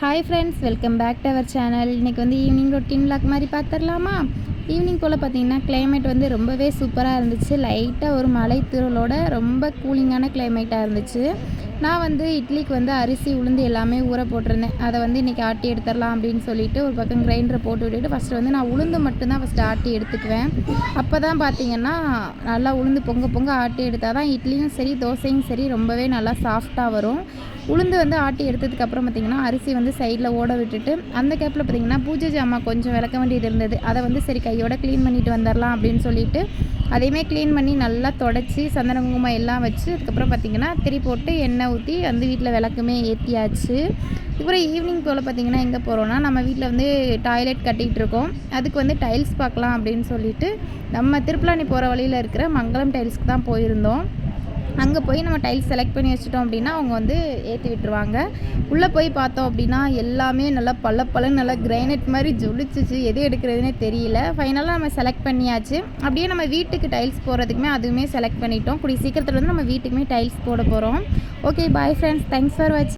Hi friends, welcome back to our channel. இன்றைக்கி வந்து evening routine vlog மாதிரி பார்த்துடலாமா? ஈவினிங் போல் பார்த்திங்கன்னா கிளைமேட் வந்து ரொம்பவே சூப்பராக இருந்துச்சு. லைட்டாக ஒரு மலை தூறலோட ரொம்ப கூலிங்கான கிளைமேட்டாக இருந்துச்சு. நான் வந்து இட்லிக்கு வந்து அரிசி உளுந்து எல்லாமே ஊற போட்டிருந்தேன். அதை வந்து இன்றைக்கி ஆட்டி எடுத்துடலாம் அப்படின்னு சொல்லிட்டு ஒரு பக்கம் கிரைண்டரை போட்டு விட்டுட்டு ஃபஸ்ட்டு வந்து நான் உளுந்து மட்டும்தான் ஃபஸ்ட்டு ஆட்டி எடுத்துக்குவேன். அப்போ தான் பார்த்திங்கன்னா நல்லா உளுந்து பொங்க பொங்க ஆட்டி எடுத்தால் தான் இட்லியும் சரி தோசையும் சரி ரொம்பவே நல்லா சாஃப்டாக வரும். உளுந்து வந்து ஆட்டி எடுத்ததுக்கப்புறம் பார்த்திங்கன்னா அரிசி வந்து சைடில் ஓட விட்டுட்டு அந்த கேப்பில் பார்த்திங்கன்னா பூஜை ஜாமான் கொஞ்சம் விளக்க வேண்டியது இருந்தது. அதை வந்து சரி கையோட க்ளீன் பண்ணிட்டு வந்துடலாம் அப்படின்னு சொல்லிட்டு அதையுமே க்ளீன் பண்ணி நல்லா தொடச்சி சந்தன குங்குமம் எல்லாம் வச்சு அதுக்கப்புறம் பார்த்திங்கன்னா திரி போட்டு எண்ணெய் ஊற்றி வந்து வீட்டில் விளக்குமே ஏற்றியாச்சு. அப்புறம் ஈவினிங் போல் பார்த்திங்கன்னா எங்கே போகிறோன்னா நம்ம வீட்டில் வந்து டாய்லெட் கட்டிகிட்டு இருக்கோம். அதுக்கு வந்து டைல்ஸ் பார்க்கலாம் அப்படின்னு சொல்லிட்டு நம்ம திருப்பலானி போகிற வழியில் இருக்கிற மங்களம் டைல்ஸ்க்கு தான் போயிருந்தோம். அங்கே போய் நம்ம டைல்ஸ் செலக்ட் பண்ணி வச்சுட்டோம் அப்படின்னா அவங்க வந்து ஏற்றி விட்டுருவாங்க. உள்ளே போய் பார்த்தோம் அப்படின்னா எல்லாமே நல்லா பளபளன்னு நல்லா கிரைனைட் மாதிரி ஜொலிச்சிச்சு. எது எடுக்கிறதுனே தெரியல. ஃபைனலாக நம்ம செலக்ட் பண்ணியாச்சு. அப்படியே நம்ம வீட்டுக்கு டைல்ஸ் போடுறதுக்குமே அதுவுமே செலக்ட் பண்ணிட்டோம். கூடிய சீக்கிரத்தில் வந்து நம்ம வீட்டுக்குமே டைல்ஸ் போட போகிறோம். Okay, bye friends, thanks for வாட்சிங்.